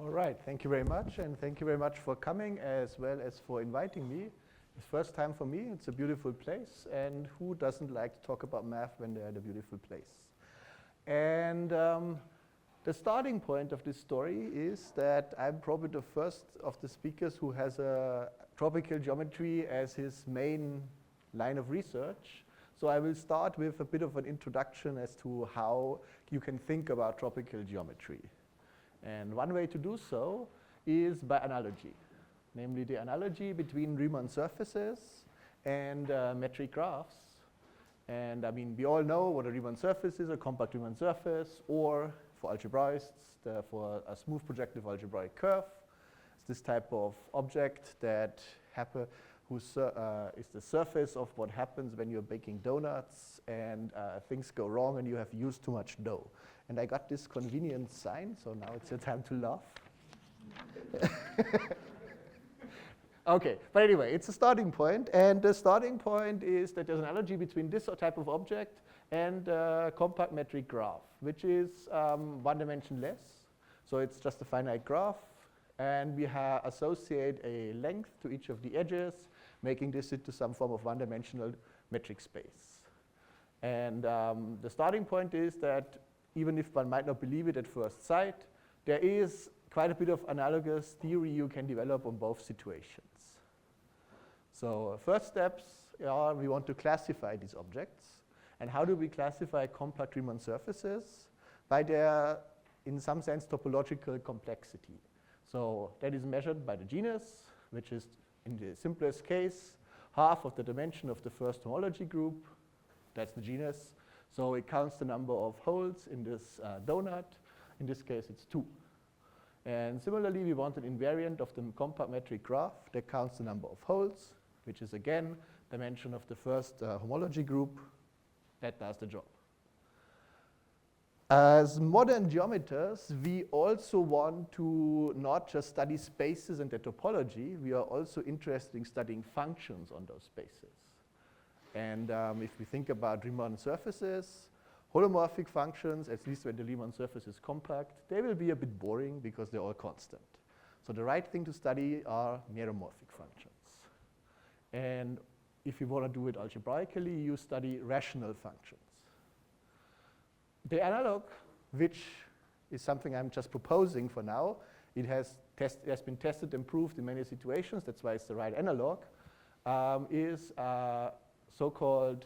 All right, thank you very much, and thank you very much for coming as well as for inviting me. It's first time for me, it's a beautiful place, and who doesn't like to talk about math when they're at a beautiful place? And the starting point of this story is that I'm probably the first of the speakers who has a tropical geometry as his main line of research. So I will start with a bit of an introduction as to how you can think about tropical geometry. And one way to do so is by analogy, namely the analogy between Riemann surfaces and metric graphs. And I mean, we all know what a Riemann surface is, a compact Riemann surface, or for algebraists, for a smooth projective algebraic curve. It's this type of object that is the surface of what happens when you're baking donuts and things go wrong and you have used too much dough. And I got this convenient sign, so now it's your time to laugh. Okay, but anyway, it's a starting point, and the starting point is that there's an analogy between this type of object and a compact metric graph, which is one dimension less. So it's just a finite graph, and we associate a length to each of the edges, making this into some form of one-dimensional metric space. And the starting point is that even if one might not believe it at first sight, there is quite a bit of analogous theory you can develop on both situations. So first steps are we want to classify these objects. And how do we classify compact Riemann surfaces? By their, in some sense, topological complexity. So that is measured by the genus, which is, in the simplest case, half of the dimension of the first homology group. That's the genus. So it counts the number of holes in this donut. In this case, it's 2. And similarly, we want an invariant of the compact metric graph that counts the number of holes, which is, again, dimension of the first homology group. That does the job. As modern geometers, we also want to not just study spaces and their topology. We are also interested in studying functions on those spaces. And if we think about Riemann surfaces, holomorphic functions, at least when the Riemann surface is compact, they will be a bit boring because they're all constant. So the right thing to study are meromorphic functions. And if you want to do it algebraically, you study rational functions. The analog, which is something I'm just proposing for now, it has been tested and proved in many situations, that's why it's the right analog, is so-called,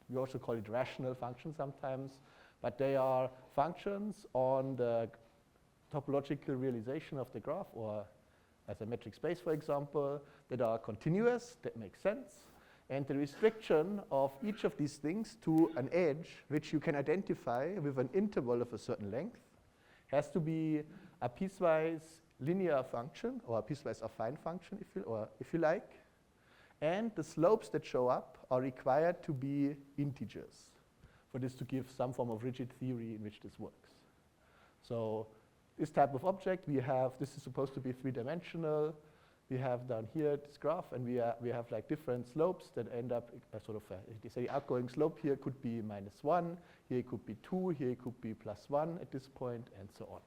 we also call it rational functions sometimes, but they are functions on the topological realization of the graph, or as a metric space, for example, that are continuous, that makes sense, and the restriction of each of these things to an edge, which you can identify with an interval of a certain length, has to be a piecewise linear function, or a piecewise affine function, if you like. And the slopes that show up are required to be integers for this to give some form of rigid theory in which this works. So this type of object, this is supposed to be three-dimensional. We have down here this graph, and we have like different slopes that end up sort of, they say the outgoing slope here could be -1, here it could be 2, here it could be +1 at this point, and so on.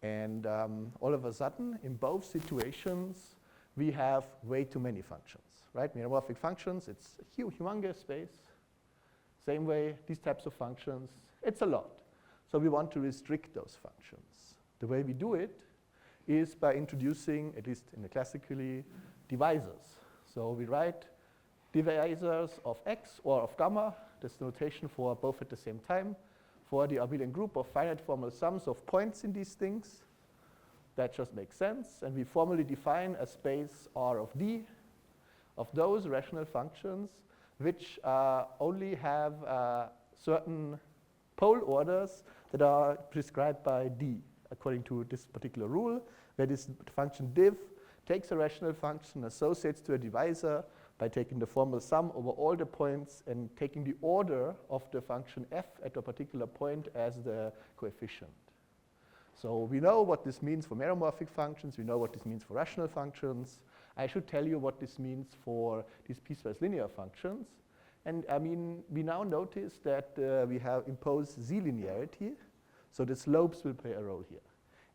And all of a sudden, in both situations, we have way too many functions, right? Meromorphic functions, it's a humongous space. Same way, these types of functions, it's a lot. So we want to restrict those functions. The way we do it is by introducing, at least in the classically, divisors. So we write divisors of x or of gamma, that's the notation for both at the same time, for the abelian group of finite formal sums of points in these things. That just makes sense, and we formally define a space R of D of those rational functions which only have certain pole orders that are prescribed by D according to this particular rule, where this function div takes a rational function, associates to a divisor by taking the formal sum over all the points and taking the order of the function f at a particular point as the coefficient. So we know what this means for meromorphic functions, we know what this means for rational functions. I should tell you what this means for these piecewise linear functions. And I mean, we now notice that we have imposed z-linearity, so the slopes will play a role here.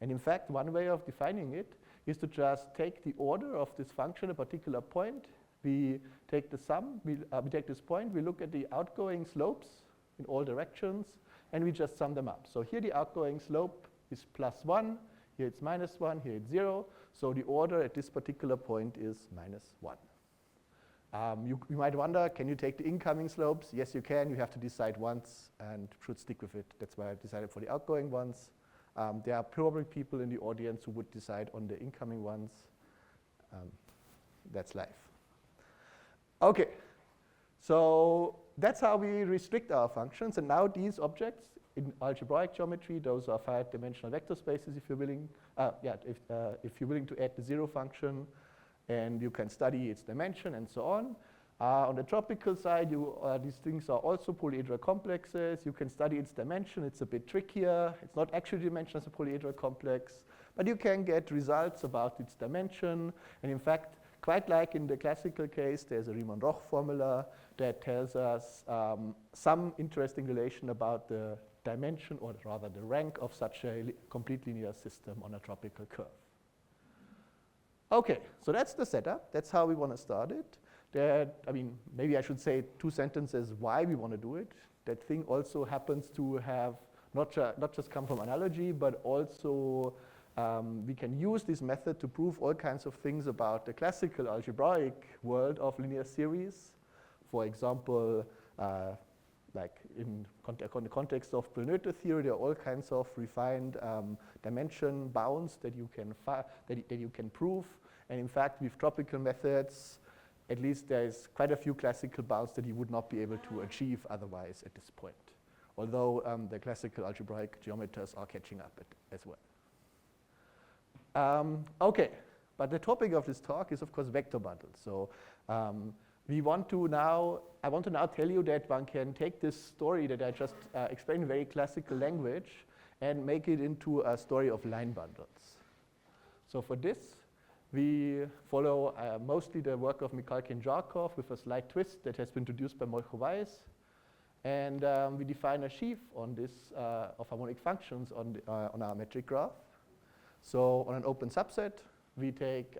And in fact, one way of defining it is to just take the order of this function, a particular point. We take the sum, we take this point, we look at the outgoing slopes in all directions, and we just sum them up. So here the outgoing slope is +1, here it's -1, here it's 0. So the order at this particular point is -1. You might wonder, can you take the incoming slopes? Yes, you can. You have to decide once and should stick with it. That's why I decided for the outgoing ones. There are probably people in the audience who would decide on the incoming ones. That's life. Okay, so that's how we restrict our functions. And now these objects in algebraic geometry, those are 5-dimensional vector spaces if you're willing. If you're willing to add the 0 function, and you can study its dimension and so on. On the tropical side, these things are also polyhedral complexes. You can study its dimension. It's a bit trickier. It's not actually dimension as a polyhedral complex, but you can get results about its dimension. And in fact, quite like in the classical case, there's a Riemann-Roch formula that tells us some interesting relation about the dimension, or rather the rank of such a complete linear system on a tropical curve. Okay, so that's the setup. That's how we want to start it. Maybe I should say 2 sentences why we want to do it. That thing also happens to have not just come from analogy, but also we can use this method to prove all kinds of things about the classical algebraic world of linear series. For example, like in the context of Noether theory, there are all kinds of refined dimension bounds that you can prove. And in fact, with tropical methods, at least there's quite a few classical bounds that you would not be able to achieve otherwise at this point. Although the classical algebraic geometers are catching up as well. Okay, but the topic of this talk is of course vector bundles. So I want to now tell you that one can take this story that I just explained in very classical language and make it into a story of line bundles. So for this, we follow mostly the work of Mikalki and Jarkov with a slight twist that has been introduced by Molcho-Weiss. And we define a sheaf on this of harmonic functions on our metric graph. So on an open subset, we take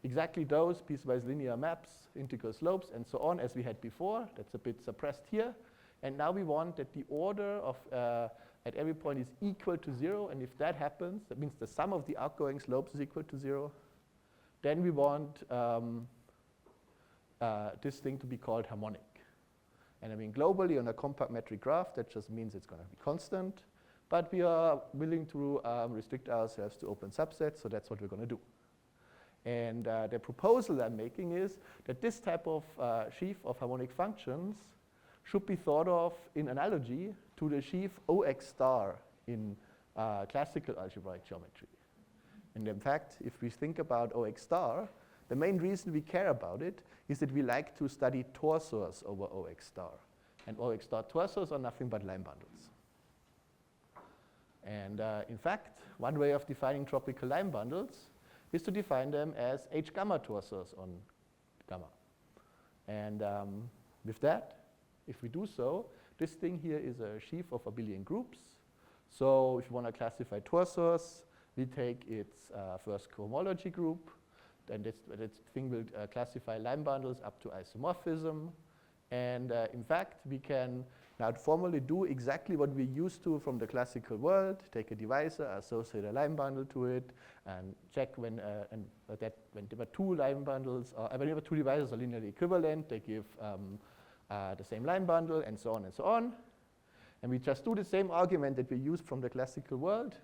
exactly those piecewise linear maps, integral slopes, and so on as we had before. That's a bit suppressed here. And now we want that the order of at every point is equal to 0. And if that happens, that means the sum of the outgoing slopes is equal to 0. Then we want this thing to be called harmonic. And I mean, globally on a compact metric graph, that just means it's going to be constant. But we are willing to restrict ourselves to open subsets, so that's what we're going to do. And the proposal I'm making is that this type of sheaf of harmonic functions should be thought of in analogy to the sheaf OX star in classical algebraic geometry. And in fact, if we think about OX star, the main reason we care about it is that we like to study torsors over OX star. And OX star torsors are nothing but line bundles. And in fact, one way of defining tropical line bundles is to define them as H gamma torsors on gamma. And with that, if we do so, this thing here is a sheaf of abelian groups. So if you want to classify torsors, we take its first cohomology group. Then this thing will classify line bundles up to isomorphism. And in fact, we can now formally do exactly what we used to from the classical world. Take a divisor, associate a line bundle to it, and check when there were 2 line bundles, or whenever 2 divisors are linearly equivalent, they give the same line bundle, and so on and so on. And we just do the same argument that we used from the classical world,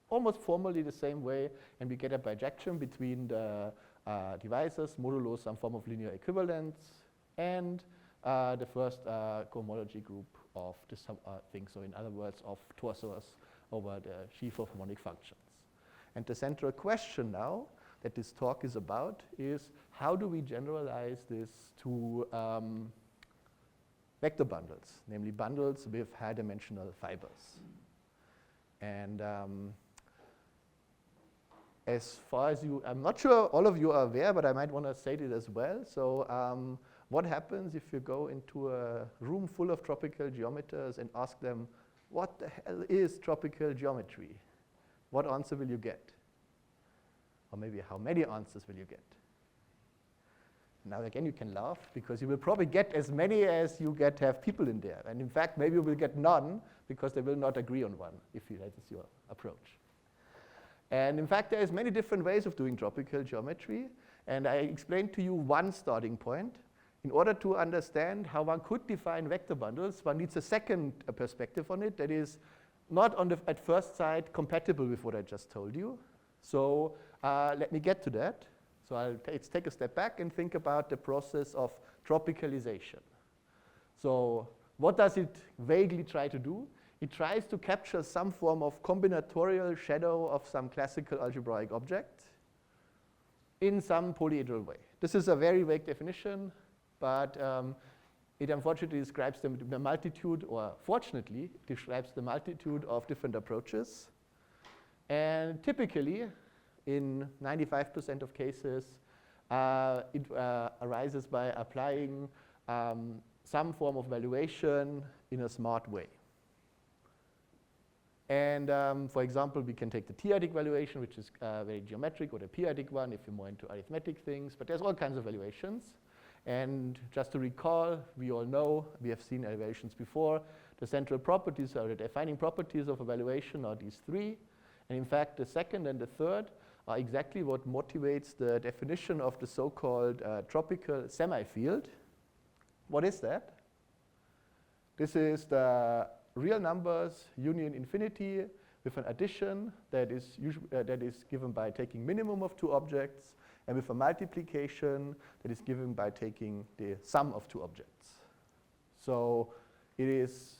almost formally the same way, and we get a bijection between the divisors modulo some form of linear equivalence and the first cohomology group of this thing. So in other words, of torsors over the sheaf of harmonic functions. And the central question now that this talk is about is how do we generalize this to vector bundles, namely bundles with high-dimensional fibers. And as far as I'm not sure all of you are aware, but I might want to say it as well. So what happens if you go into a room full of tropical geometers and ask them, what the hell is tropical geometry? what answer will you get? Or maybe how many answers will you get? Now again, you can laugh, because you will probably get as many as you have people in there. And in fact, maybe you will get none, because they will not agree on one, if that is your approach. And in fact, there is many different ways of doing tropical geometry. And I explained to you one starting point. In order to understand how one could define vector bundles, one needs a second perspective on it that is not at first sight compatible with what I just told you. So let me get to that. So let's take a step back and think about the process of tropicalization. So what does it vaguely try to do? It tries to capture some form of combinatorial shadow of some classical algebraic object in some polyhedral way. This is a very vague definition, but it unfortunately describes the multitude, or fortunately, describes the multitude of different approaches. And typically, in 95% of cases, it arises by applying some form of valuation in a smart way. And for example, we can take the t-adic valuation, which is very geometric, or the p-adic one if you're more into arithmetic things. But there's all kinds of valuations. And just to recall, we all know, we have seen evaluations before, the central properties or the defining properties of evaluation are these three. And in fact, the second and the third are exactly what motivates the definition of the so-called tropical semi-field. What is that? This is the real numbers union infinity with an addition that is given by taking minimum of two objects, and with a multiplication that is given by taking the sum of two objects. So it is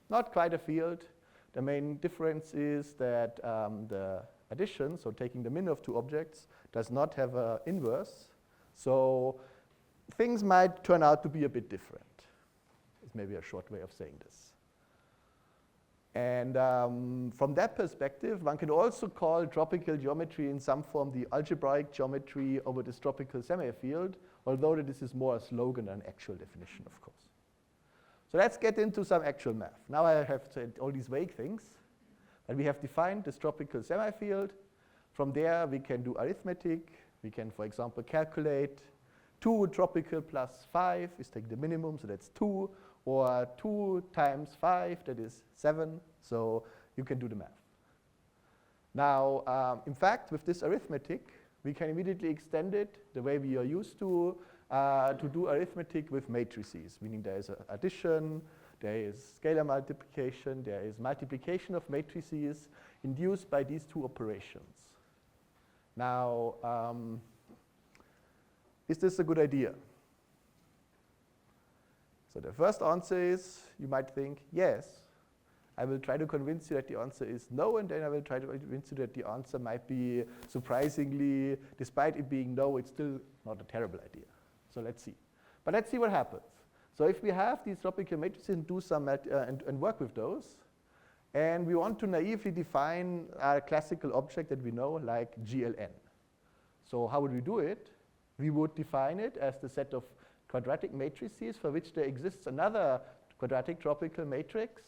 not quite a field. The main difference is that the addition, so taking the min of two objects, does not have an inverse. So things might turn out to be a bit different. It's maybe a short way of saying this. And from that perspective, one can also call tropical geometry in some form the algebraic geometry over this tropical semi-field, although this is more a slogan than an actual definition, of course. So let's get into some actual math. Now I have said all these vague things, and we have defined this tropical semi-field. From there, we can do arithmetic. We can, for example, calculate 2 tropical plus 5 is take the minimum, so that's 2. Or 2 times 5, that is 7. So you can do the math. Now, in fact, with this arithmetic, we can immediately extend it the way we are used to do arithmetic with matrices, meaning there is addition, there is scalar multiplication, there is multiplication of matrices induced by these two operations. Now, is this a good idea? So the first answer is, you might think, yes. I will try to convince you that the answer is no, and then I will try to convince you that the answer might be surprisingly, despite it being no, it's still not a terrible idea. So let's see. But let's see what happens. So if we have these tropical matrices and do some and work with those, and we want to naively define a classical object that we know, like GLN. So how would we do it? We would define it as the set of quadratic matrices for which there exists another quadratic tropical matrix,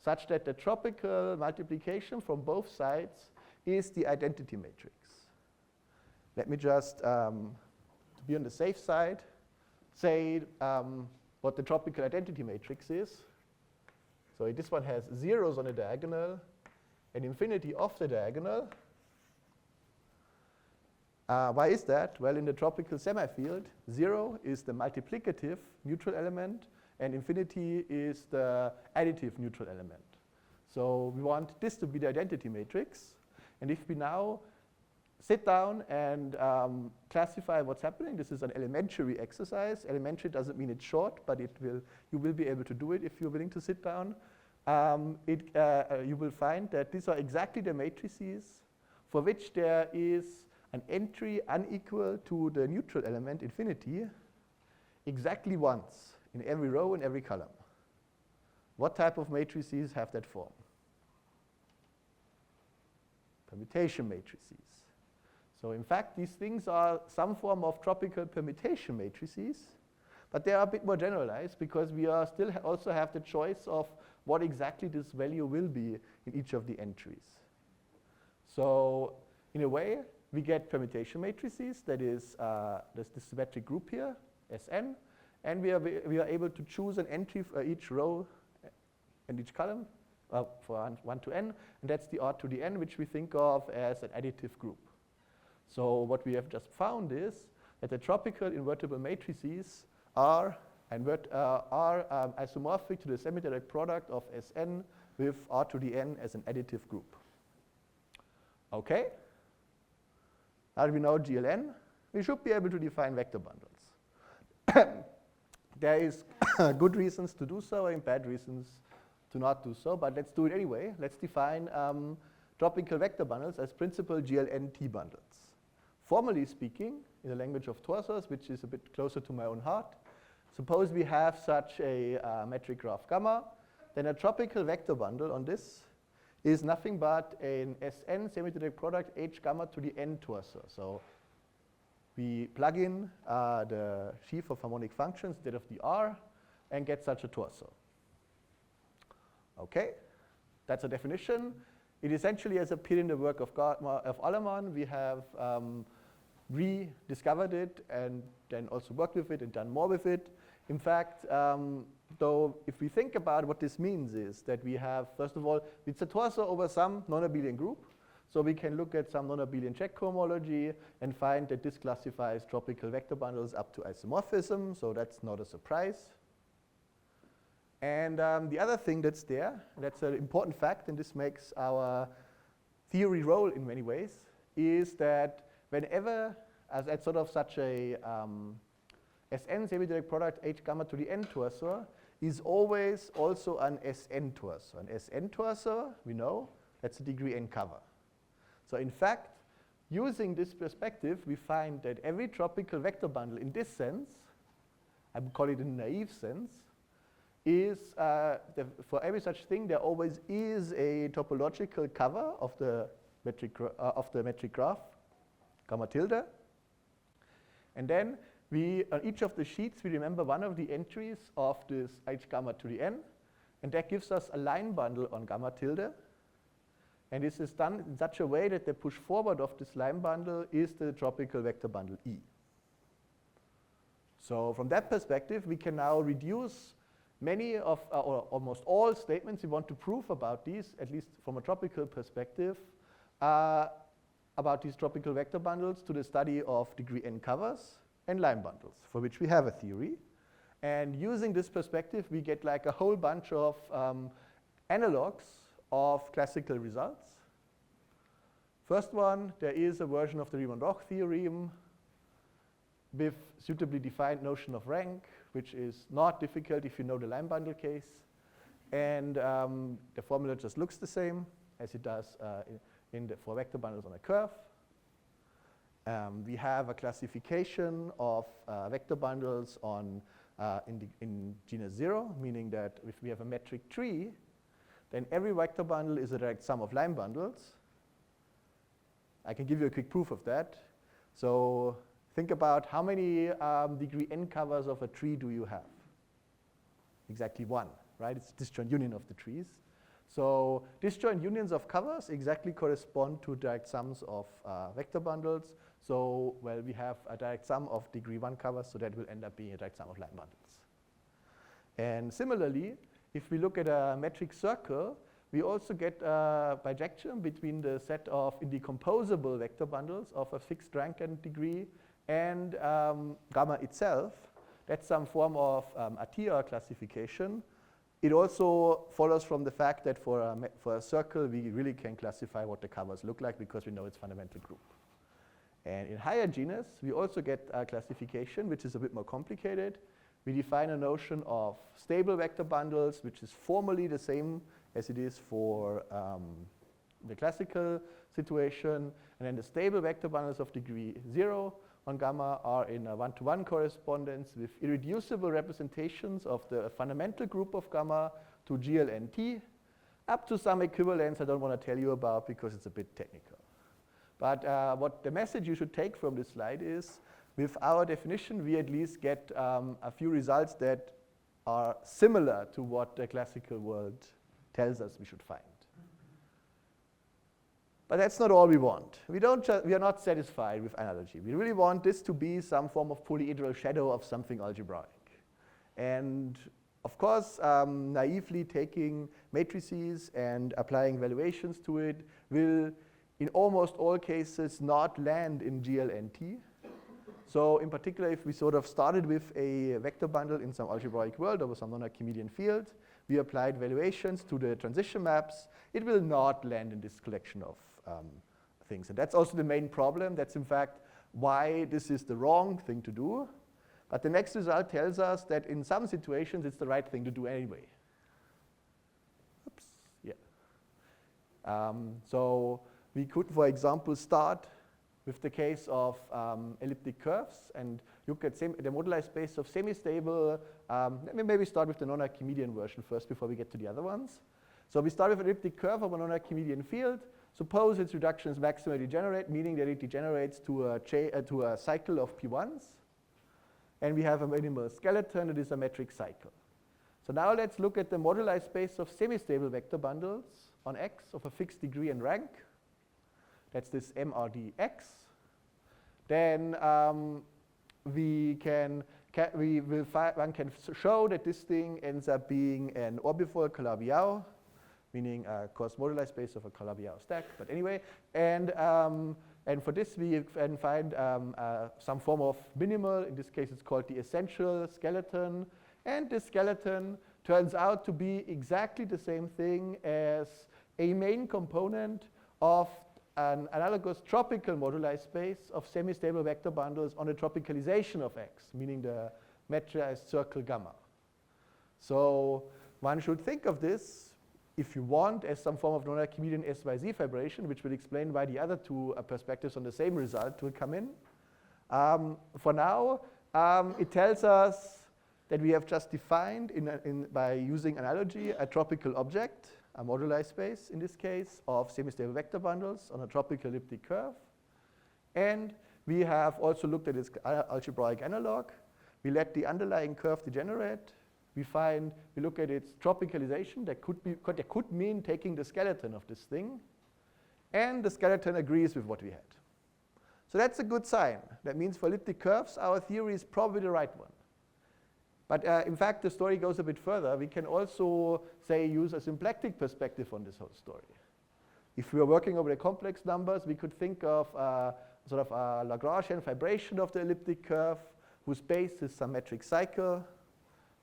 such that the tropical multiplication from both sides is the identity matrix. Let me just, to be on the safe side, say what the tropical identity matrix is. So this one has zeros on the diagonal and infinity off the diagonal. Why is that? Well, in the tropical semi-field, 0 is the multiplicative neutral element, and infinity is the additive neutral element. So we want this to be the identity matrix. And if we now sit down and classify what's happening, this is an elementary exercise. Elementary doesn't mean it's short, but you will be able to do it if you're willing to sit down. You will find that these are exactly the matrices for which there is an entry unequal to the neutral element infinity exactly once in every row and every column. What type of matrices have that form? Permutation matrices. So in fact, these things are some form of tropical permutation matrices, but they are a bit more generalized because we are still also have the choice of what exactly this value will be in each of the entries. So in a way, we get permutation matrices, that is this symmetric group here, Sn, and we are able to choose an entry for each row and each column for 1 to n, and that's the R to the n, which we think of as an additive group. So what we have just found is that the tropical invertible matrices are isomorphic to the semi-direct product of Sn with R to the n as an additive group. Okay? Now that we know GLN, we should be able to define vector bundles. There is good reasons to do so and bad reasons to not do so, but let's do it anyway. Let's define tropical vector bundles as principal GLN T bundles. Formally speaking, in the language of torsors, which is a bit closer to my own heart, suppose we have such a metric graph gamma, then a tropical vector bundle on this is nothing but an Sn semi-direct product H gamma to the n torsor. So we plug in the sheaf of harmonic functions instead of the R and get such a torsor. Okay, that's a definition. It essentially has appeared in the work of Allemann. We have rediscovered it and then also worked with it and done more with it. In fact, though, if we think about what this means is that we have, first of all, it's a torsor over some non-abelian group. So we can look at some non-abelian check cohomology and find that this classifies tropical vector bundles up to isomorphism. So that's not a surprise. And the other thing that's there, that's an important fact, and this makes our theory roll in many ways, is that whenever, as at sort of such a Sn semi-direct product H gamma to the n torsor is always also an Sn torsor. An Sn torsor, we know, that's a degree n cover. So in fact, using this perspective, we find that every tropical vector bundle in this sense, I would call it a naive sense, is for every such thing, there always is a topological cover of the metric graph, gamma tilde. And then on each of the sheets, we remember one of the entries of this H gamma to the n, and that gives us a line bundle on gamma tilde. And this is done in such a way that the push forward of this line bundle is the tropical vector bundle E. So from that perspective, we can now reduce many of, or almost all statements we want to prove about these, at least from a tropical perspective, about these tropical vector bundles to the study of degree n covers and line bundles, for which we have a theory. And using this perspective, we get like a whole bunch of analogs of classical results. First one, there is a version of the Riemann-Roch theorem with suitably defined notion of rank, which is not difficult if you know the line bundle case. And the formula just looks the same as it does for vector bundles on a curve. We have a classification of vector bundles in genus 0, meaning that if we have a metric tree, then every vector bundle is a direct sum of line bundles. I can give you a quick proof of that. So think about how many degree n covers of a tree do you have? Exactly one, right? It's disjoint union of the trees. So disjoint unions of covers exactly correspond to direct sums of vector bundles. So, well, we have a direct sum of degree 1 covers, so that will end up being a direct sum of line bundles. And similarly, if we look at a metric circle, we also get a bijection between the set of indecomposable vector bundles of a fixed rank and degree and gamma itself. That's some form of Atiyah classification. It also follows from the fact that for a circle, we really can classify what the covers look like because we know its fundamental group. And in higher genus, we also get a classification, which is a bit more complicated. We define a notion of stable vector bundles, which is formally the same as it is for the classical situation. And then the stable vector bundles of degree 0 on gamma are in a one-to-one correspondence with irreducible representations of the fundamental group of gamma to GLNT, up to some equivalence I don't want to tell you about because it's a bit technical. But what the message you should take from this slide is, with our definition, we at least get a few results that are similar to what the classical world tells us we should find. But that's not all we want. We are not satisfied with analogy. We really want this to be some form of polyhedral shadow of something algebraic. And of course, naively taking matrices and applying valuations to it will, in almost all cases, not land in GLNT. So in particular, if we sort of started with a vector bundle in some algebraic world or with some non-Archimedean field, we applied valuations to the transition maps, it will not land in this collection of things. And that's also the main problem. That's in fact why this is the wrong thing to do. But the next result tells us that in some situations it's the right thing to do anyway. Oops, yeah. So we could, for example, start with the case of elliptic curves and look at the moduli space of semi-stable. Let me maybe start with the non-Archimedean version first before we get to the other ones. So we start with an elliptic curve of a non-Archimedean field. Suppose its reduction is maximally degenerate, meaning that it degenerates to a cycle of P1s. And we have a minimal skeleton that is a metric cycle. So now let's look at the moduli space of semi-stable vector bundles on X of a fixed degree and rank. That's this MRDX. Then one can show that this thing ends up being an orbifold Calabi-Yau, meaning a coarse moduli space of a Calabi-Yau stack. But anyway, and for this, we can find some form of minimal. In this case, it's called the essential skeleton. And this skeleton turns out to be exactly the same thing as a main component of an analogous tropical moduli space of semi-stable vector bundles on a tropicalization of X, meaning the metrized circle gamma. So one should think of this, if you want, as some form of non-Archimedean SYZ fibration, which will explain why the other two perspectives on the same result will come in. For now, it tells us that we have just defined, by using analogy, a tropical object, a moduli space in this case, of semi-stable vector bundles on a tropical elliptic curve. And we have also looked at its algebraic analog. We let the underlying curve degenerate. We look at its tropicalization. That could mean taking the skeleton of this thing. And the skeleton agrees with what we had. So that's a good sign. That means for elliptic curves, our theory is probably the right one. But in fact, the story goes a bit further. We can also, say, use a symplectic perspective on this whole story. If we are working over the complex numbers, we could think of sort of a Lagrangian fibration of the elliptic curve whose base is some metric cycle.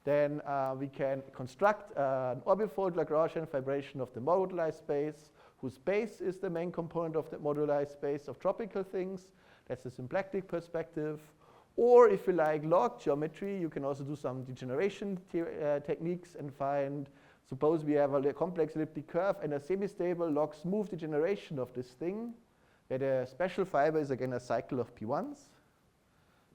Then we can construct an orbifold Lagrangian fibration of the moduli space whose base is the main component of the moduli space of tropical things. That's the symplectic perspective. Or if you like log geometry, you can also do some degeneration techniques and find, suppose we have a complex elliptic curve and a semi-stable log smooth degeneration of this thing, where the special fiber is again a cycle of P1s.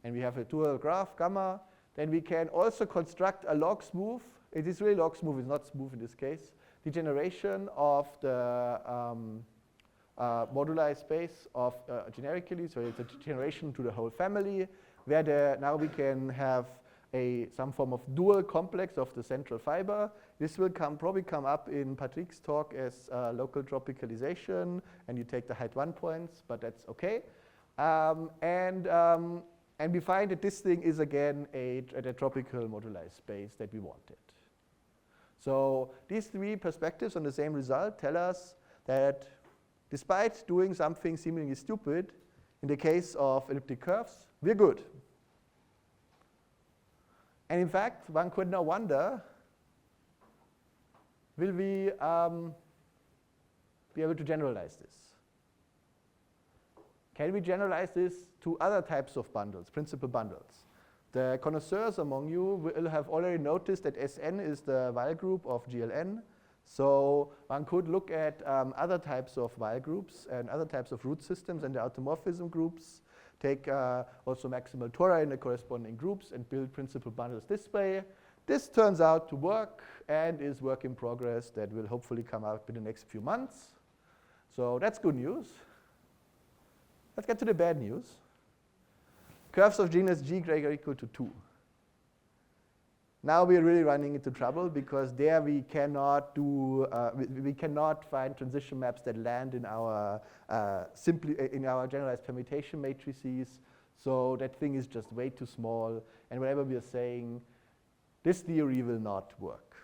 And we have a dual graph gamma. Then we can also construct a log smooth. It is really log smooth, it's not smooth in this case. Degeneration of the moduli space of generically, so it's a degeneration to the whole family, where now we can have some form of dual complex of the central fiber. This will probably come up in Patrick's talk as local tropicalization, and you take the height 1 points, but that's okay. And we find that this thing is again a tropical moduli space that we wanted. So these three perspectives on the same result tell us that despite doing something seemingly stupid, in the case of elliptic curves, we're good. And in fact, one could now wonder, will we be able to generalize this? Can we generalize this to other types of bundles, principal bundles? The connoisseurs among you will have already noticed that Sn is the Weyl group of GLN. So one could look at other types of Weyl groups and other types of root systems and the automorphism groups, take also maximal tori in the corresponding groups and build principal bundles this way. This turns out to work and is work in progress that will hopefully come out in the next few months. So that's good news. Let's get to the bad news. Curves of genus G greater or equal to 2. now we're really running into trouble because there we cannot do, we cannot find transition maps that land in our in our generalized permutation matrices. So that thing is just way too small. And whenever we are saying, this theory will not work.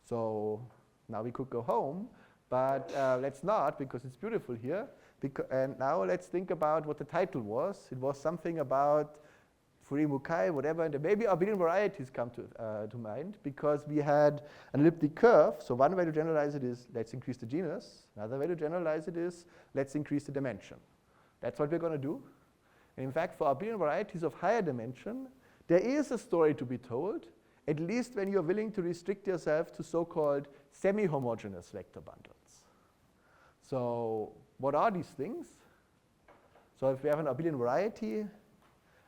So now we could go home, but let's not because it's beautiful here. And now let's think about what the title was. It was something about Fourier-Mukai, whatever, and maybe abelian varieties come to mind because we had an elliptic curve. So one way to generalize it is let's increase the genus. Another way to generalize it is let's increase the dimension. That's what we're going to do. And in fact, for abelian varieties of higher dimension, there is a story to be told, at least when you're willing to restrict yourself to so-called semi-homogeneous vector bundles. So what are these things? So if we have an abelian variety,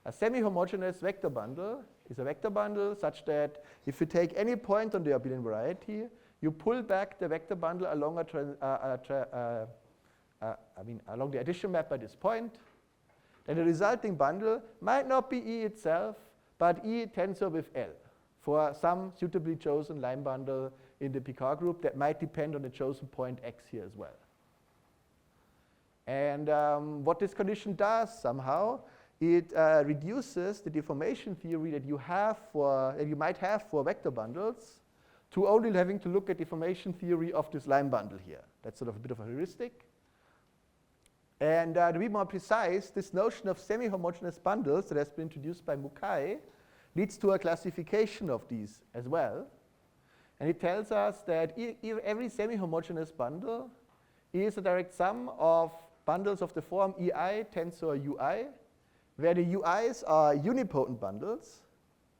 a semi-homogeneous vector bundle is a vector bundle such that if you take any point on the abelian variety, you pull back the vector bundle along along the addition map by this point, then the resulting bundle might not be E itself, but E tensor with L for some suitably chosen line bundle in the Picard group that might depend on the chosen point X here as well. And what this condition does somehow, it reduces the deformation theory that you might have for vector bundles to only having to look at deformation theory of this line bundle here. That's sort of a bit of a heuristic. And to be more precise, this notion of semi-homogeneous bundles that has been introduced by Mukai leads to a classification of these as well. And it tells us that every semi-homogeneous bundle is a direct sum of bundles of the form EI tensor UI, where the UIs are unipotent bundles.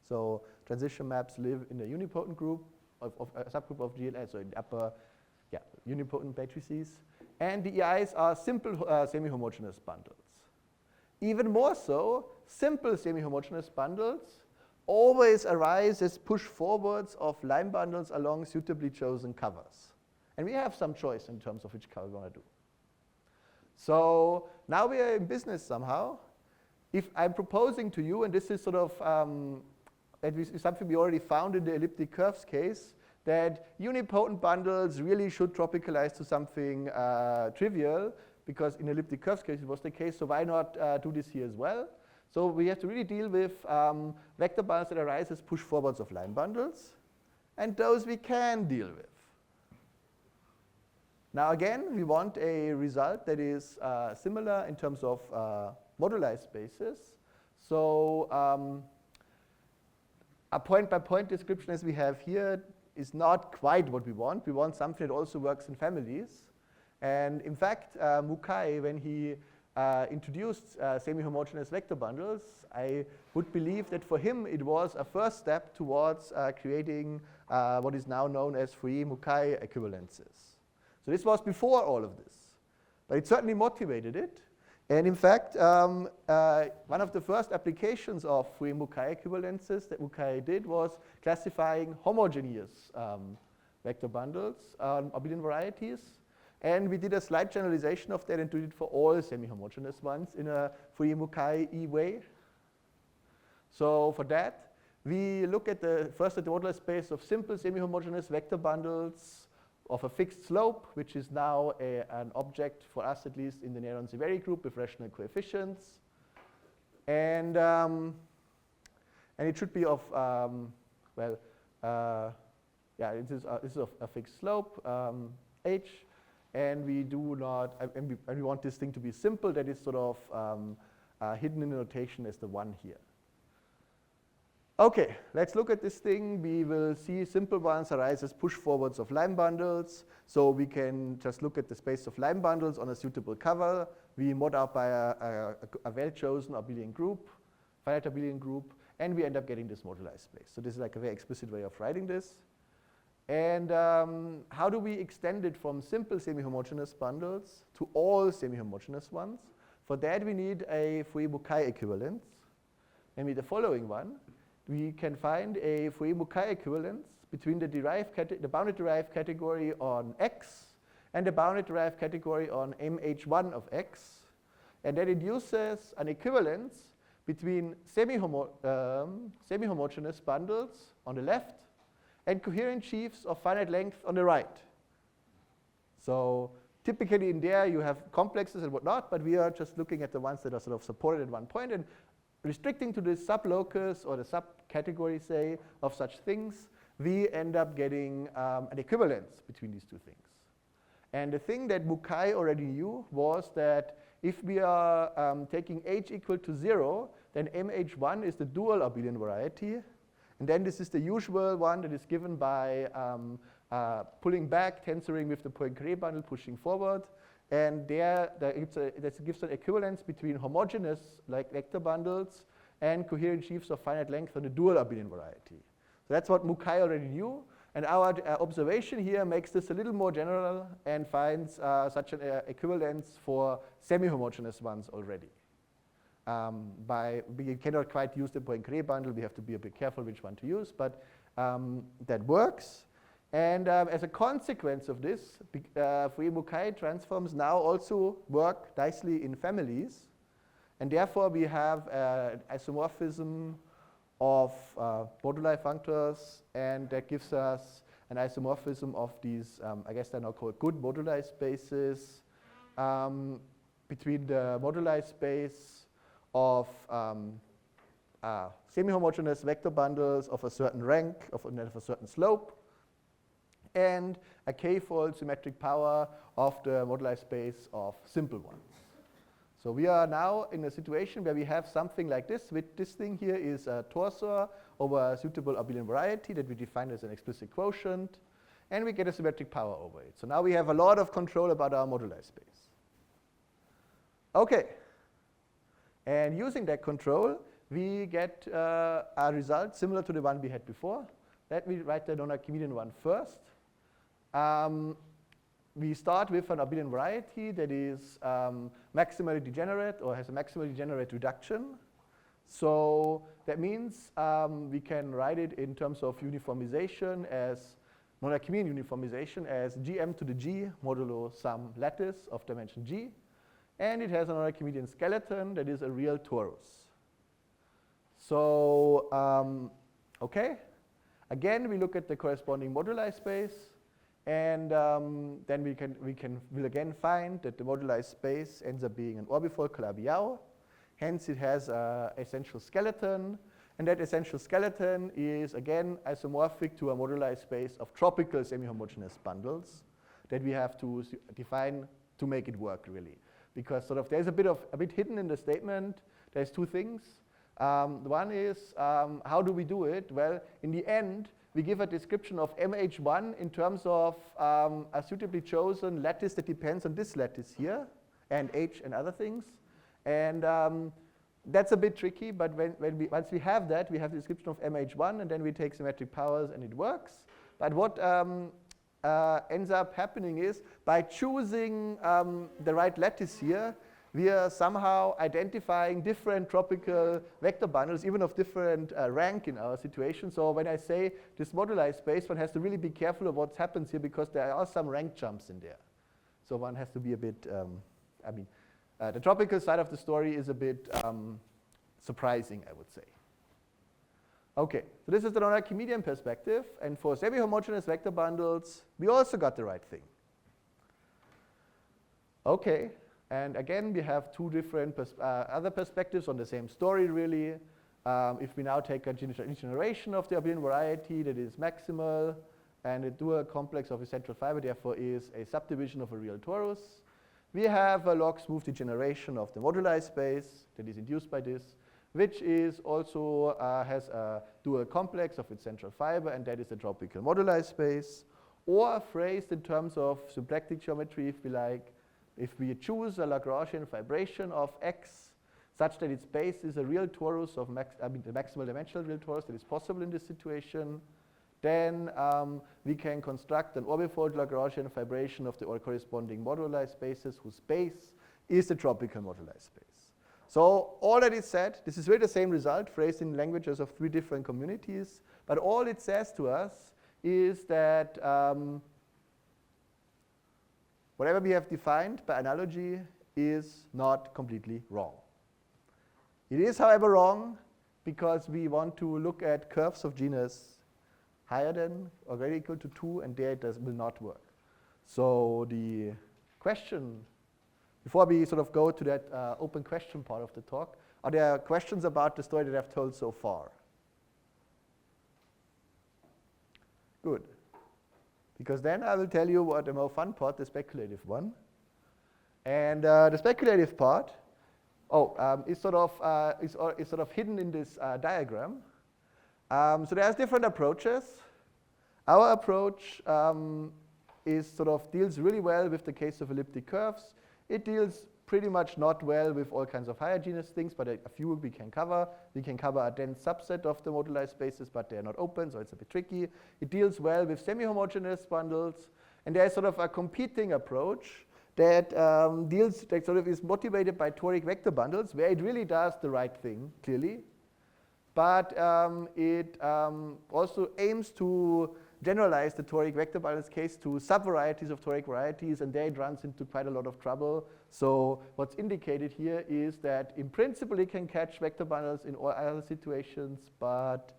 So transition maps live in the unipotent group of a subgroup of GLS, so in the upper unipotent matrices. And the EIs are simple semi-homogeneous bundles. Even more so, simple semi-homogeneous bundles always arise as push forwards of line bundles along suitably chosen covers. And we have some choice in terms of which cover we want to do. So now we are in business somehow. If I'm proposing to you, and this is sort of something we already found in the elliptic curves case, that unipotent bundles really should tropicalize to something trivial, because in elliptic curves case it was the case, so why not do this here as well? So we have to really deal with vector bundles that arise as push forwards of line bundles, and those we can deal with. Now again, we want a result that is similar in terms of moduli spaces. So a point-by-point description as we have here is not quite what we want. We want something that also works in families. And in fact, Mukai, when he introduced semi-homogeneous vector bundles, I would believe that for him it was a first step towards creating what is now known as Fourier-Mukai equivalences. So this was before all of this, but it certainly motivated it. And in fact, one of the first applications of Fourier-Mukai equivalences that Mukai did was classifying homogeneous vector bundles on abelian varieties. And we did a slight generalization of that and did it for all semi-homogeneous ones in a Fourier-Mukai way. So for that, we look at first at the modular space of simple semi-homogeneous vector bundles of a fixed slope, which is now an object for us, at least in the Néron-Severi group with rational coefficients. And it should be of, this is of a fixed slope, h. And we do not, and we want this thing to be simple, that is sort of hidden in the notation as the one here. Okay, let's look at this thing. We will see simple ones arise as push forwards of line bundles. So we can just look at the space of line bundles on a suitable cover. We mod out by a well-chosen abelian group, finite abelian group, and we end up getting this moduli space. So this is like a very explicit way of writing this. And how do we extend it from simple semi-homogeneous bundles to all semi-homogeneous ones? For that, we need a Fourier-Mukai equivalence, namely the following one. We can find a Fourier-Mukai equivalence between the bounded derived category on X and the bounded derived category on MH1 of X. And that induces an equivalence between semi-homogeneous bundles on the left and coherent sheaves of finite length on the right. So typically in there you have complexes and whatnot, but we are just looking at the ones that are sort of supported at one point and restricting to the sublocus or the subcategory, say, of such things, we end up getting an equivalence between these two things. And the thing that Mukai already knew was that if we are taking h equal to 0, then mh1 is the dual abelian variety. And then this is the usual one that is given by pulling back, tensoring with the Poincare bundle, pushing forward. And that gives an equivalence between homogeneous like vector bundles and coherent sheaves of finite length on the dual abelian variety. So that's what Mukai already knew. And our observation here makes this a little more general and finds such an equivalence for semi-homogeneous ones already. We cannot quite use the Poincare bundle. We have to be a bit careful which one to use, but that works. And as a consequence of this, Fourier-Mukai transforms now also work nicely in families. And therefore, we have isomorphism of moduli functors, and that gives us an isomorphism of these, I guess they're now called good moduli spaces, between the moduli space of semi-homogeneous vector bundles of a certain rank, of a certain slope, and a k-fold symmetric power of the moduli space of simple ones. So we are now in a situation where we have something like this. With this thing here is a torsor over a suitable abelian variety that we define as an explicit quotient, and we get a symmetric power over it. So now we have a lot of control about our moduli space. Okay. And using that control, we get a result similar to the one we had before. Let me write the non-Archimedean one first. We start with an abelian variety that is maximally degenerate or has a maximally degenerate reduction. So that means we can write it in terms of uniformization as non-Archimedean uniformization as gm to the g modulo some lattice of dimension g. And it has a non-Archimedean skeleton that is a real torus. So, okay. Again, we look at the corresponding moduli space. And then we'll again find that the moduli space ends up being an orbifold Calabi-Yau. Hence, it has an essential skeleton. And that essential skeleton is, again, isomorphic to a moduli space of tropical semi-homogeneous bundles that we have to define to make it work, really. Because sort of there's a bit hidden in the statement. There's two things. One is, how do we do it? Well, in the end, we give a description of mh1 in terms of a suitably chosen lattice that depends on this lattice here, and h and other things. And that's a bit tricky, but once we have that, we have the description of mh1, and then we take symmetric powers, and it works. But what ends up happening is, by choosing the right lattice here, we are somehow identifying different tropical vector bundles, even of different rank in our situation. So when I say this moduli space, one has to really be careful of what happens here, because there are some rank jumps in there. So one has to be a bit, the tropical side of the story is a bit surprising, I would say. Okay, so this is the non-Archimedean perspective. And for semi-homogeneous vector bundles, we also got the right thing. Okay. And again, we have two different other perspectives on the same story, really. If we now take a generation of the abelian variety that is maximal, and a dual complex of a central fiber, therefore, is a subdivision of a real torus, we have a log smooth degeneration of the moduli space that is induced by this, which is also has a dual complex of its central fiber, and that is the tropical moduli space. Or phrased in terms of symplectic geometry, if we like, if we choose a Lagrangian fibration of X such that its base is a real torus of the maximal dimensional real torus that is possible in this situation, then we can construct an orbifold Lagrangian fibration of the corresponding moduli spaces whose base is the tropical moduli space. So all that is said, this is really the same result phrased in languages of three different communities, but all it says to us is that whatever we have defined by analogy is not completely wrong. It is, however, wrong because we want to look at curves of genus higher than or greater or equal to 2, and there it will not work. So the question, before we sort of go to that open question part of the talk, are there questions about the story that I've told so far? Good. Because then I will tell you what the more fun part, the speculative one. And the speculative part, is sort of hidden in this diagram. So there's different approaches. Our approach deals really well with the case of elliptic curves. It deals pretty much not well with all kinds of higher genus things, but a few we can cover. We can cover a dense subset of the moduli spaces, but they're not open, so it's a bit tricky. It deals well with semi-homogeneous bundles, and there's sort of a competing approach that is motivated by toric vector bundles, where it really does the right thing, clearly. But it also aims to generalize the toric vector bundles case to subvarieties of toric varieties, and there it runs into quite a lot of trouble. So what's indicated here is that in principle it can catch vector bundles in all other situations, but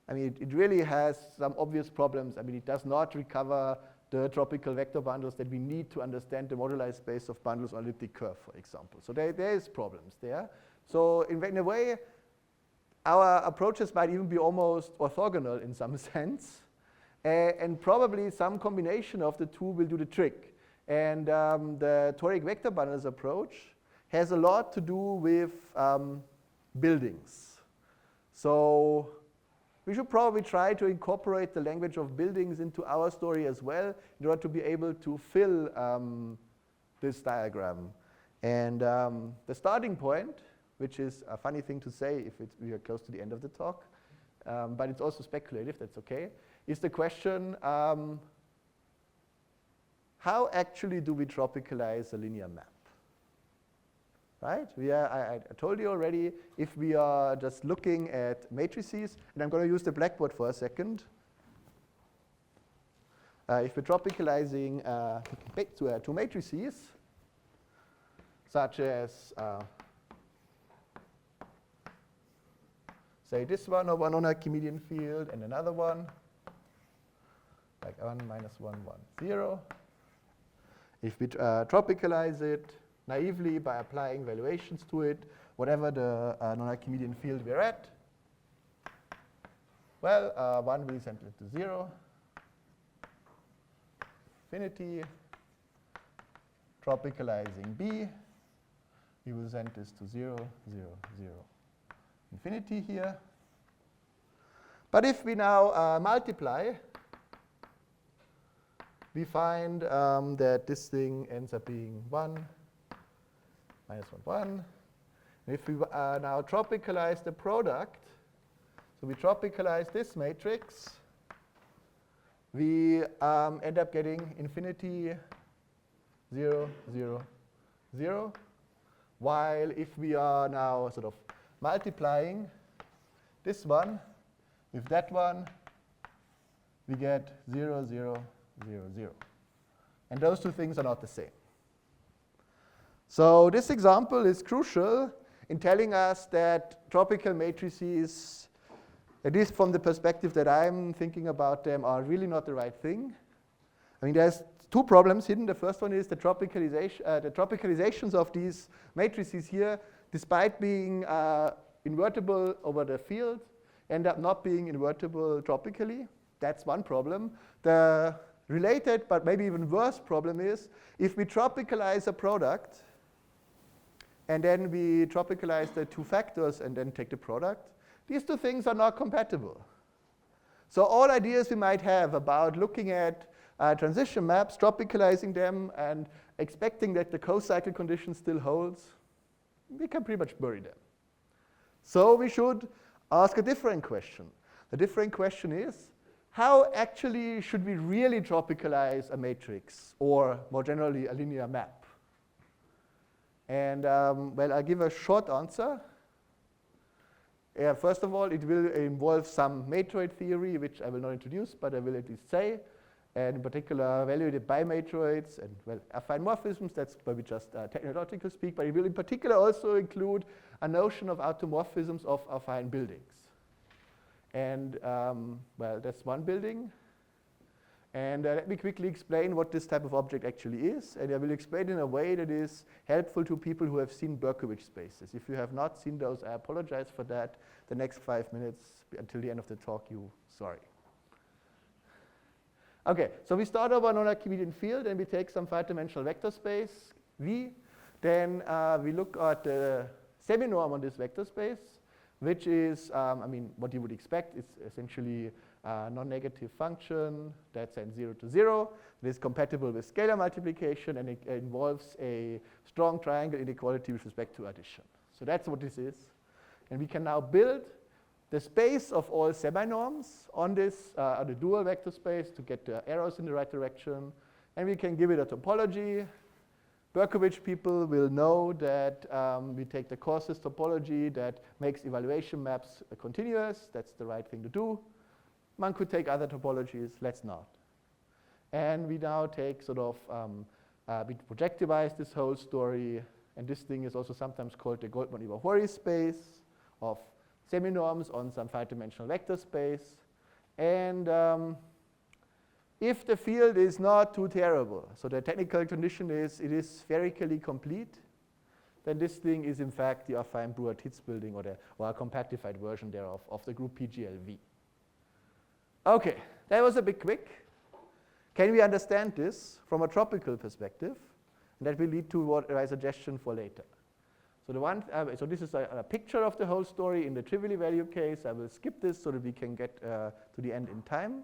I mean it really has some obvious problems. I mean it does not recover the tropical vector bundles that we need to understand the moduli space of bundles on elliptic curve, for example. So there is problems there. So in a way, our approaches might even be almost orthogonal in some sense. And probably some combination of the two will do the trick. And the toric vector bundles approach has a lot to do with buildings. So we should probably try to incorporate the language of buildings into our story as well in order to be able to fill this diagram. And the starting point, which is a funny thing to say if we are close to the end of the talk, but it's also speculative, that's okay, is the question, how actually do we tropicalize a linear map? Right? I told you already, if we are just looking at matrices, and I'm going to use the blackboard for a second. If we're tropicalizing two matrices, such as, say, this one of a non-Archimedean field and another one, like 1, -1, 1, 0. If we tropicalize it naively by applying valuations to it, whatever the non-Archimedean field we're at, well, 1 will send it to 0, infinity. Tropicalizing B, we will send this to 0, 0, 0, infinity here. But if we now multiply, we find that this thing ends up being 1, -1, 1. And if we now tropicalize the product, so we tropicalize this matrix, we end up getting infinity 0, 0, 0. While if we are now sort of multiplying this one with that one, we get 0, 0, 0, 0. And those two things are not the same. So this example is crucial in telling us that tropical matrices, at least from the perspective that I'm thinking about them, are really not the right thing. I mean, there's two problems hidden. The first one is the tropicalizations of these matrices here, despite being invertible over the field, end up not being invertible tropically. That's one problem. The related, but maybe even worse problem is, if we tropicalize a product, and then we tropicalize the two factors and then take the product, these two things are not compatible. So all ideas we might have about looking at transition maps, tropicalizing them, and expecting that the co-cycle condition still holds, we can pretty much bury them. So we should ask a different question. The different question is, how actually should we really tropicalize a matrix, or more generally, a linear map? And well, I'll give a short answer. First of all, it will involve some matroid theory, which I will not introduce, but I will at least say, and in particular, evaluated bimatroids and, well, affine morphisms. That's where we just technological speak, but it will in particular also include a notion of automorphisms of affine buildings. And well, that's one building. And let me quickly explain what this type of object actually is. And I will explain in a way that is helpful to people who have seen Berkovich spaces. If you have not seen those, I apologize for that. The next 5 minutes until the end of the talk, sorry. Okay, so we start over a non-Archimedean field and we take some 5-dimensional vector space, V. Then we look at the semi-norm on this vector space, which is, I mean, what you would expect. It's essentially a non-negative function that sends 0 to 0. It is compatible with scalar multiplication, and it involves a strong triangle inequality with respect to addition. So that's what this is. And we can now build the space of all semi-norms on this, on the dual vector space to get the arrows in the right direction. And we can give it a topology. Berkovich people will know that we take the causes topology that makes evaluation maps continuous. That's the right thing to do. One could take other topologies. Let's not. And we now take sort of, we projectivize this whole story. And this thing is also sometimes called the Goldman-Iwahori space of semi-norms on some 5-dimensional vector space. And if the field is not too terrible, so the technical condition is it is spherically complete, then this thing is in fact the affine Brouwer-Titz building or a compactified version thereof of the group PGLV. Okay, that was a bit quick. Can we understand this from a tropical perspective? And that will lead to what my suggestion for later. So so this is a picture of the whole story in the trivially valued case. I will skip this so that we can get to the end in time.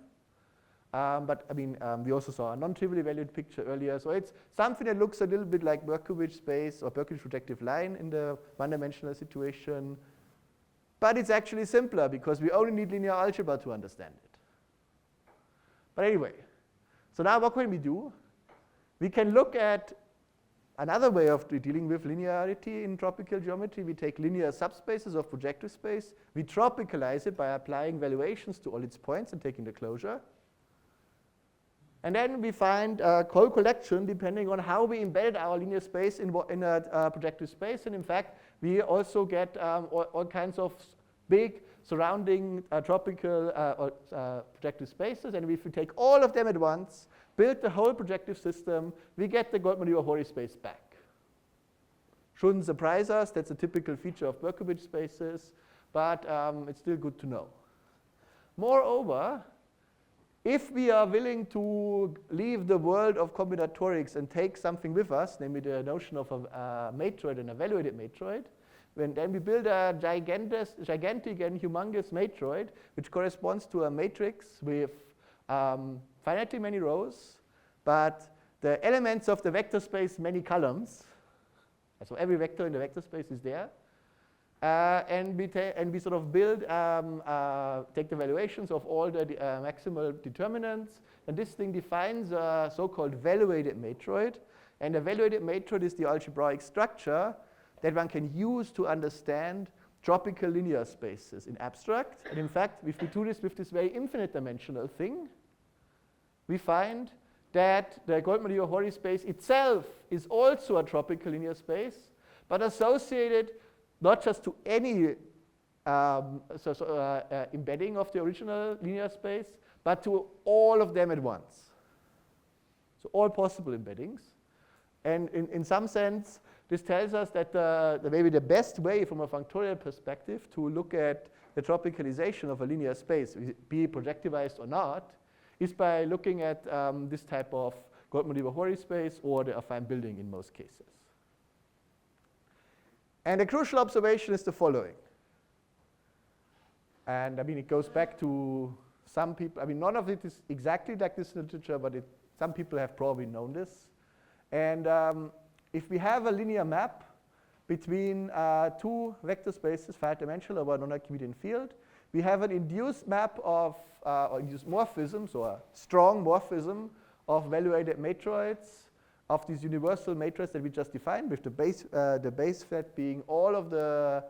But I mean, we also saw a non-trivially valued picture earlier. So it's something that looks a little bit like Berkovich space or Berkovich projective line in the one-dimensional situation. But it's actually simpler because we only need linear algebra to understand it. But anyway, so now what can we do? We can look at another way of dealing with linearity in tropical geometry. We take linear subspaces of projective space. We tropicalize it by applying valuations to all its points and taking the closure. And then we find a co-collection depending on how we embedded our linear space in a projective space. And in fact, we also get all kinds of big surrounding tropical projective spaces. And if we take all of them at once, build the whole projective system, we get the Goldman-Iwahori space back. Shouldn't surprise us. That's a typical feature of Berkovich spaces. But it's still good to know. Moreover, if we are willing to leave the world of combinatorics and take something with us, namely the notion of a matroid, an evaluated matroid, then we build a gigantic and humongous matroid, which corresponds to a matrix with finitely many rows, but the elements of the vector space many columns. So every vector in the vector space is there. And we sort of build, take the valuations of all the maximal determinants. And this thing defines a so-called valuated matroid. And a valuated matroid is the algebraic structure that one can use to understand tropical linear spaces in abstract. And in fact, if we do this with this very infinite dimensional thing, we find that the Goldman-Iwahori space itself is also a tropical linear space, but associated not just to any embedding of the original linear space, but to all of them at once. So all possible embeddings. And in some sense, this tells us that maybe the best way from a functorial perspective to look at the tropicalization of a linear space, be it projectivized or not, is by looking at this type of Goldman-Iwahori space or the affine building in most cases. And the crucial observation is the following. And I mean, it goes back to some people. I mean, none of it is exactly like this in literature, but some people have probably known this. And if we have a linear map between two vector spaces, 5-dimensional over a non-Archimedean field, we have an induced map of, or induced morphisms, or a strong morphism of valuated matroids of these universal matrices that we just defined, with the base set being all of the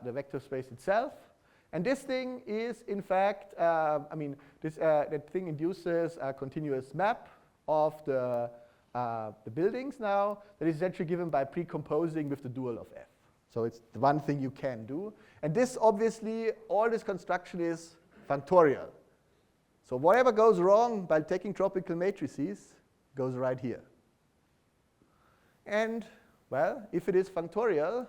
the vector space itself. And this thing is, in fact, that thing induces a continuous map of the the buildings now, that is actually given by precomposing with the dual of f. So it's the one thing you can do. And this, obviously, all this construction is functorial. So whatever goes wrong by taking tropical matrices goes right here. And, well, if it is functorial,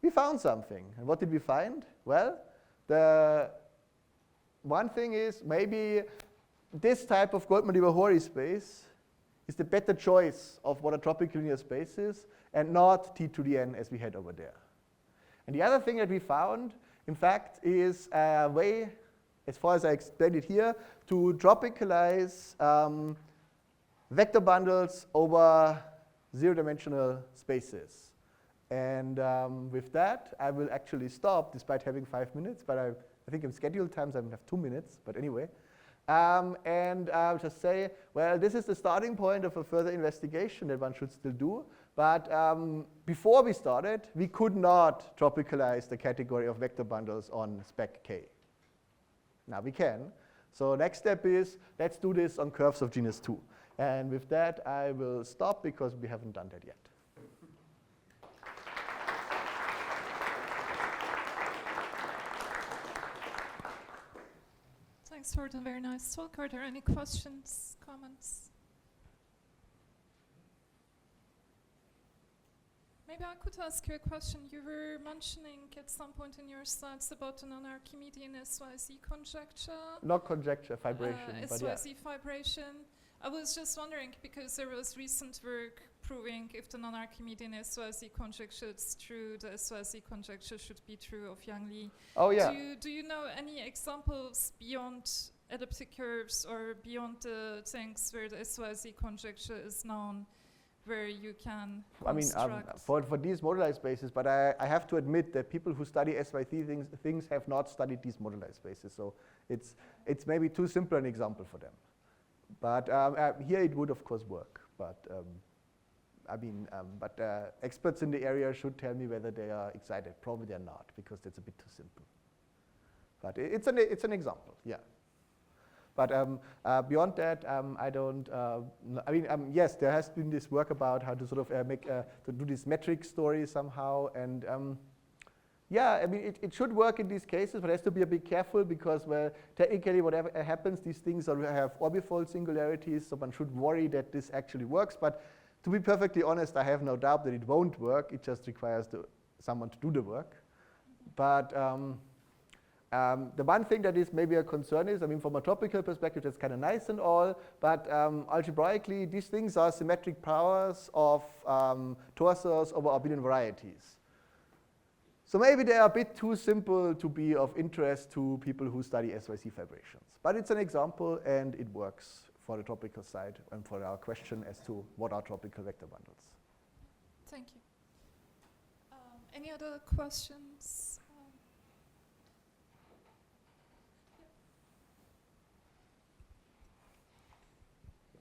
we found something. And what did we find? Well, the one thing is maybe this type of Goldman-Lever-Horry space is the better choice of what a tropical linear space is, and not T to the n as we had over there. And the other thing that we found, in fact, is a way, as far as I explained it here, to tropicalize vector bundles over zero-dimensional spaces. And with that, I will actually stop, despite having 5 minutes, but I think in scheduled times I have 2 minutes, but anyway. And I'll just say, well, this is the starting point of a further investigation that one should still do. But before we started, we could not tropicalize the category of vector bundles on spec K. Now we can. So next step is, let's do this on curves of genus 2. And with that, I will stop because we haven't done that yet. Thanks for the very nice talk. Are there any questions, comments? Maybe I could ask you a question. You were mentioning at some point in your slides about the non-Archimedean SYZ conjecture. Not conjecture, fibration. But SYZ fibration. I was just wondering, because there was recent work proving if the non-Archimedean SYZ conjecture is true, the SYZ conjecture should be true of Yang-Lee. Oh, yeah. Do you know any examples beyond elliptic curves or beyond the things where the SYZ conjecture is known, where you can construct? For these moduli spaces, but I have to admit that people who study SYZ things have not studied these moduli spaces. So it's maybe too simple an example for them. But here it would, of course, work. But experts in the area should tell me whether they are excited. Probably they're not, because that's a bit too simple. But it's an example, yeah. But beyond that, I don't. Yes, there has been this work about how to sort of to do this metric story somehow, and yeah, it should work in these cases, but it has to be a bit careful because, well, technically, whatever happens, these things have orbifold singularities, so one should worry that this actually works. But to be perfectly honest, I have no doubt that it won't work. It just requires someone to do the work. But the one thing that is maybe a concern is, from a tropical perspective, that's kind of nice and all, but algebraically, these things are symmetric powers of torsors over abelian varieties. So maybe they are a bit too simple to be of interest to people who study SYZ fibrations. But it's an example, and it works for the tropical side and for our question as to what are tropical vector bundles. Thank you. Any other questions?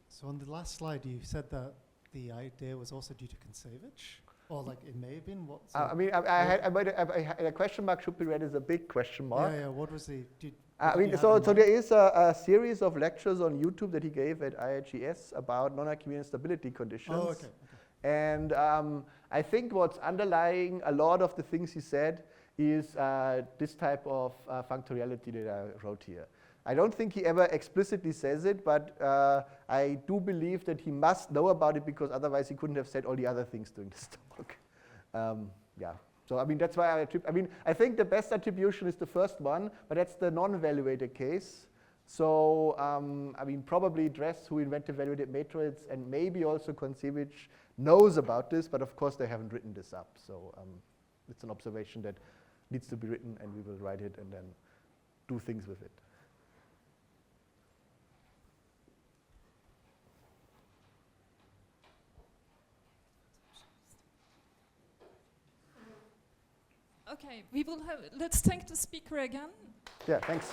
So on the last slide, you said that the idea was also due to conservage, or like it may have been. I had a question mark should be read as a big question mark. Yeah. What was the? So there is a series of lectures on YouTube that he gave at IHES about non-Archimedean stability conditions. Oh, okay. And I think what's underlying a lot of the things he said is this type of functoriality that I wrote here. I don't think he ever explicitly says it, but I do believe that he must know about it because otherwise he couldn't have said all the other things during this talk. Yeah. So that's why I think the best attribution is the first one, but that's the non-evaluated case. So probably Dress, who invented evaluated matroids, and maybe also Kontsevich knows about this, but of course they haven't written this up. So it's an observation that needs to be written, and we will write it and then do things with it. Okay, let's thank the speaker again. Yeah, thanks.